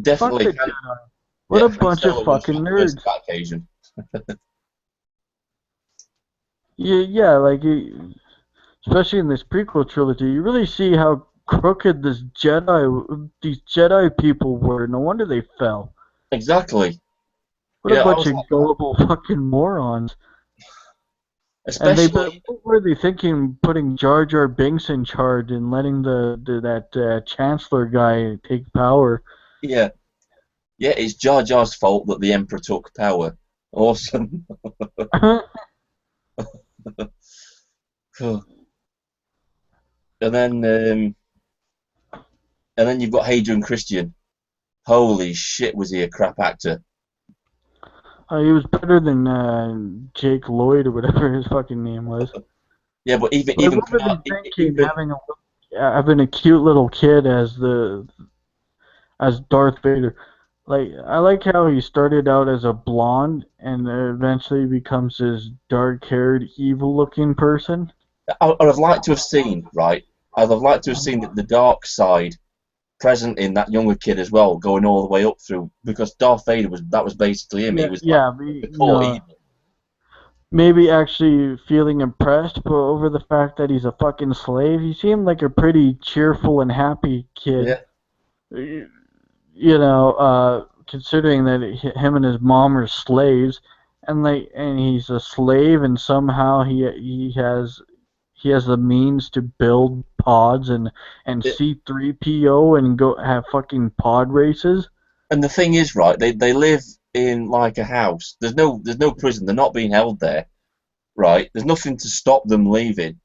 Definitely. the Jedi. What a bunch of fucking nerds. That occasion. Yeah, like, especially in this prequel trilogy, you really see how crooked these Jedi people were. No wonder they fell. Exactly. What a Yeah, I bunch was of like, gullible fucking morons. And especially. what were they thinking, putting Jar Jar Binks in charge and letting that Chancellor guy take power? Yeah, yeah. It's Jar Jar's fault that the Emperor took power. Awesome. And then, you've got Hayden Christian. Holy shit, was he a crap actor? He was better than Jake Lloyd or whatever his fucking name was. Yeah, but Like, what were they thinking, even having a cute little kid as Darth Vader? Like, I like how he started out as a blonde and eventually becomes this dark-haired, evil-looking person. I'd have liked to have seen, right? I'd have liked to have seen the dark side present in that younger kid as well, going all the way up through, because Darth Vader was basically him. He was like the core evil. Maybe actually feeling impressed over the fact that he's a fucking slave. He seemed like a pretty cheerful and happy kid. Yeah, considering that him and his mom are slaves, and he's a slave, and somehow he has the means to build pods and It, C3PO and go have fucking pod races. and the thing is, right? They live in like a house. There's no prison. They're not being held there, right? There's nothing to stop them leaving.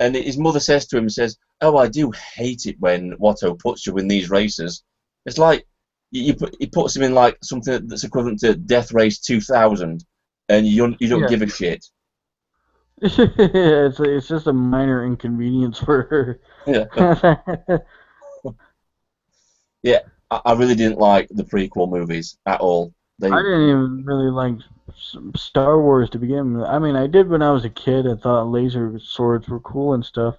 And his mother says to him, says, "Oh, I do hate it when Watto puts you in these races." It's like he puts him in like something that's equivalent to Death Race 2000, and you don't Yeah. give a shit. It's just a minor inconvenience for Yeah, her. yeah. I really didn't like the prequel movies at all. I They didn't even really like Star Wars to begin with. I mean, I did when I was a kid. I thought laser swords were cool and stuff.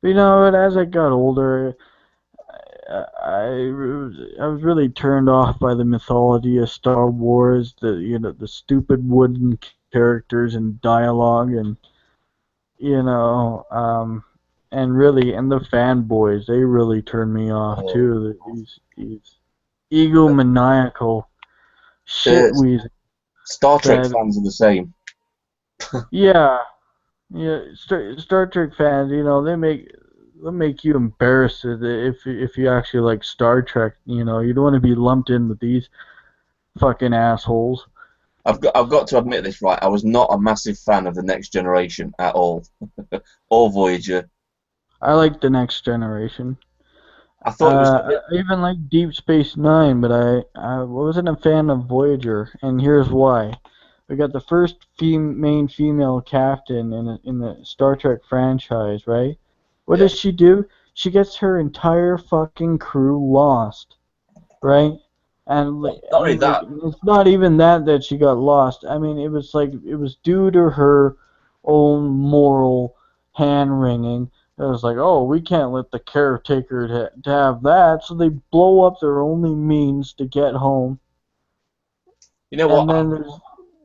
But as I got older, I was really turned off by the mythology of Star Wars. The stupid wooden characters and dialogue, and you know, and the fanboys. They really turned me off uh, too. These egomaniacal uh, shitweasels Star Trek that fans are the same. yeah. Yeah, Star Trek fans, they make you embarrassed if you actually like Star Trek. You don't want to be lumped in with these fucking assholes. I've got to admit this, right? I was not a massive fan of the Next Generation at all, or Voyager. I like the Next Generation. I thought it was a bit. I even like Deep Space Nine, but I wasn't a fan of Voyager, and here's why. We got the first main female captain in the Star Trek franchise, right? What Yeah, does she do? She gets her entire fucking crew lost, right? And not only like that. it's not even that she got lost. I mean, it was due to her own moral hand wringing. It was like, oh, we can't let the caretaker to have that, so they blow up their only means to get home. You know what? And then there's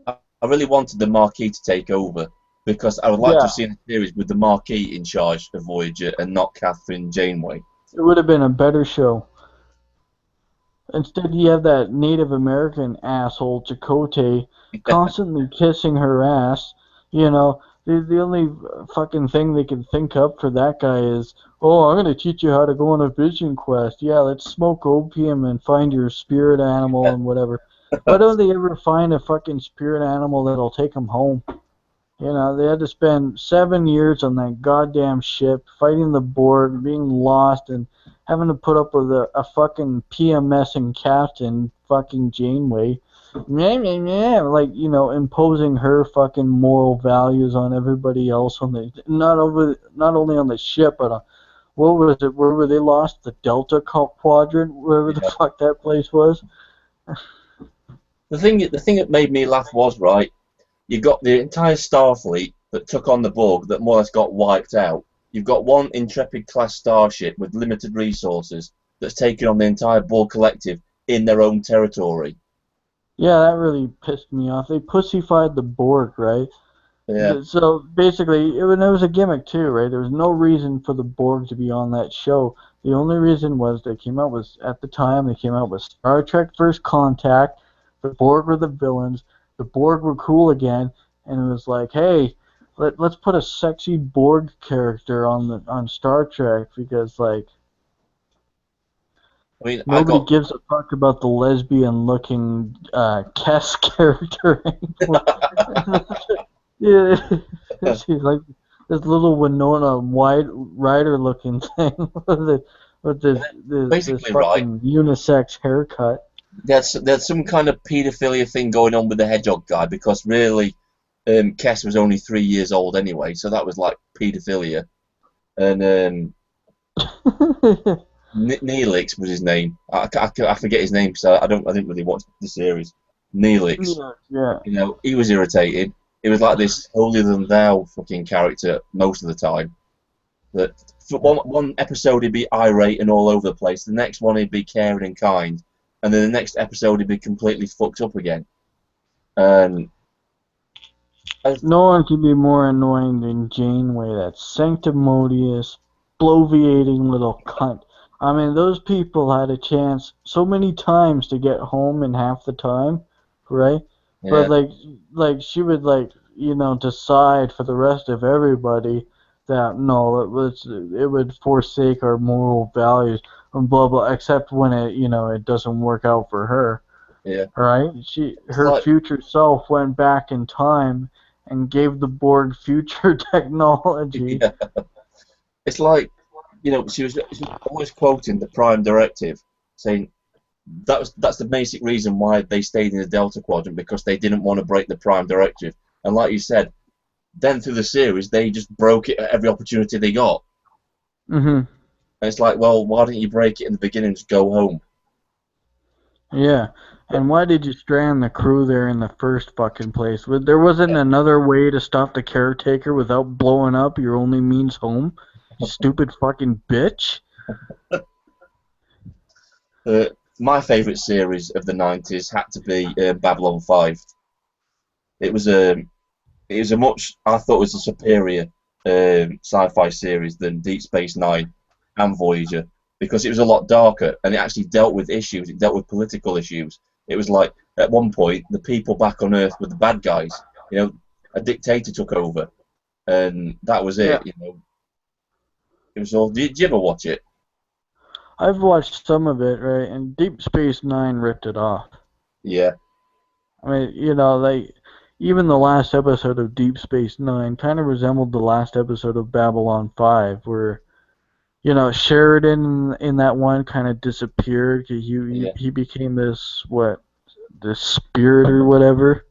I really wanted the Marquis to take over because I would like to yeah, have seen a series with the Marquis in charge of Voyager and not Catherine Janeway. it would have been a better show. Instead, you have that Native American asshole Chakotay constantly kissing her ass. The only fucking thing they can think up for that guy is, oh, I'm gonna teach you how to go on a vision quest. Yeah, let's smoke opium and find your spirit animal and whatever. Why don't they ever find a fucking spirit animal that'll take them home? They had to spend 7 years on that goddamn ship, fighting the Borg, being lost, and having to put up with a fucking PMSing captain, fucking Janeway. Meh, meh, meh, like, imposing her fucking moral values on everybody else not only on the ship, but what was it? Where were they lost? The Delta Quadrant, wherever the Yeah. fuck that place was. The thing that made me laugh was right. You got the entire Starfleet that took on the Borg that more or less got wiped out. You've got one Intrepid class starship with limited resources that's taken on the entire Borg collective in their own territory. Yeah, that really pissed me off. They pussified the Borg, right? Yeah, So basically, it was a gimmick too, right? There was no reason for the Borg to be on that show. The only reason was at the time they came out with Star Trek First Contact. The Borg were the villains. The Borg were cool again, and it was like, hey, let's put a sexy Borg character on Star Trek because like I mean, I nobody got gives a fuck about the lesbian-looking Kess character anymore. Yeah, she's like this little Winona White Rider looking thing with this basically right. fucking unisex haircut. There's some kind of paedophilia thing going on with the Hedgehog guy because really, Kess was only 3 years old anyway, so that was like paedophilia. And Neelix was his name. I forget his name because I didn't really watch the series. Neelix, Yeah, yeah. he was irritating. He was like this holier than thou fucking character most of the time. That for one episode he'd be irate and all over the place. The next one he'd be caring and kind, and then the next episode he'd be completely fucked up again. And No one can be more annoying than Janeway, that sanctimonious, bloviating little cunt. I mean, those people had a chance so many times to get home in half the time, right? But Yeah, like she would decide for the rest of everybody that no, it would forsake our moral values and blah blah. Except when it doesn't work out for her, yeah. right? It's Her like, future self went back in time and gave the Borg future technology. yeah, it's like, she was always quoting the Prime Directive, saying that's the basic reason why they stayed in the Delta Quadrant, because they didn't want to break the Prime Directive. And like you said, then through the series, they just broke it at every opportunity they got. Mhm. And it's like, well, why didn't you break it in the beginning and just go home? Yeah. But And why did you strand the crew there in the first fucking place? There wasn't another way to stop the caretaker without blowing up your only means home? You stupid fucking bitch. my favourite series of the 90s had to be Babylon 5. It was a it was a much, I thought, it was a superior sci-fi series than Deep Space Nine and Voyager, because it was a lot darker and it actually dealt with issues. It dealt with political issues. It was like, at one point, the people back on Earth were the bad guys. A dictator took over, and that was Yeah. it. It was all. Did you ever watch it? I've watched some of it, right? And Deep Space Nine ripped it off. Yeah, I mean, even the last episode of Deep Space Nine kind of resembled the last episode of Babylon 5, where Sheridan in that one kind of disappeared. yeah. He became this spirit or whatever.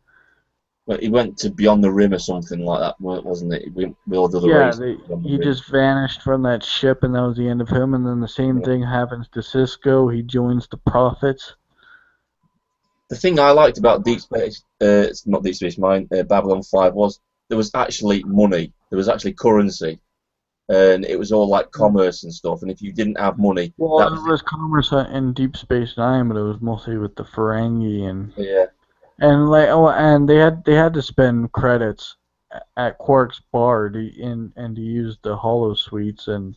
Well, he went to Beyond the Rim or something like that, wasn't it? We all did the Yeah, race Beyond the he Rim. just vanished from that ship, and that was the end of him. And then the same Yeah. thing happens to Cisco. He joins the Prophets. The thing I liked about Deep Space, it's not Deep Space Mine, Babylon 5, was there was actually money, there was actually currency, and it was all like commerce and stuff. And if you didn't have money, Well, that it was it. was commerce in Deep Space Nine, but it was mostly with the Ferengi Yeah. and they had to spend credits at Quark's bar to use the holo suites and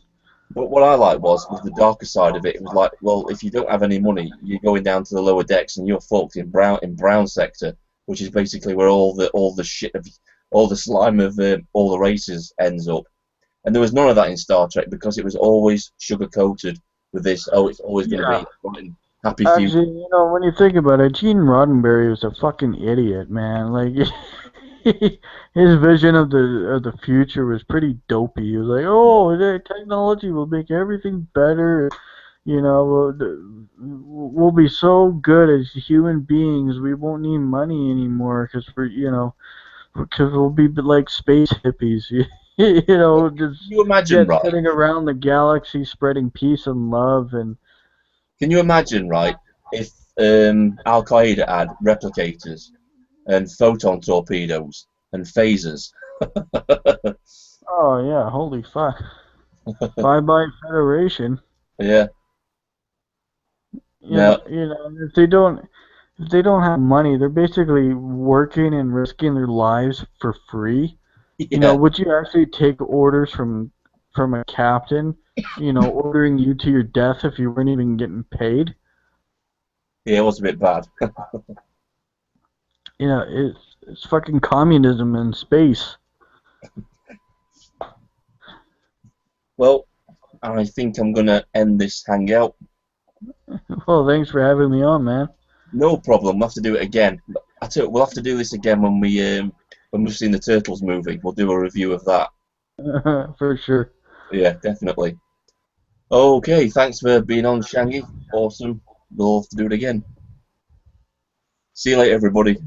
But what I liked was the darker side of it. It was like, well, if you don't have any money, you're going down to the lower decks and you're fucked in brown sector, which is basically where all the shit of all the slime of all the races ends up. And there was none of that in Star Trek, because it was always sugar coated with this. Oh, it's always going to yeah. be a bright and happy future. Actually, when you think about it, Gene Roddenberry was a fucking idiot, man. Like, his vision of the future was pretty dopey. He was like, "Oh, the technology will make everything better. We'll be so good as human beings. We won't need money anymore because we'll be like space hippies. Just Can you imagine, jet right? setting around the galaxy, spreading peace and love and." Can you imagine, right, if Al Qaeda had replicators and photon torpedoes and phasers? Oh yeah, holy fuck. Bye bye Federation. Yeah. You Now, know, if they don't have money, they're basically working and risking their lives for free. yeah, Would you actually take orders from a captain, ordering you to your death if you weren't even getting paid? yeah, it was a bit bad. It's fucking communism in space. Well, I think I'm gonna end this hangout. Well, thanks for having me on, man. No problem. We'll have to do it again. We'll have to do this again when we've seen the Turtles movie. We'll do a review of that. For sure. Yeah, definitely. Okay, thanks for being on, Shangy. Awesome. We'll have to do it again. See you later, everybody.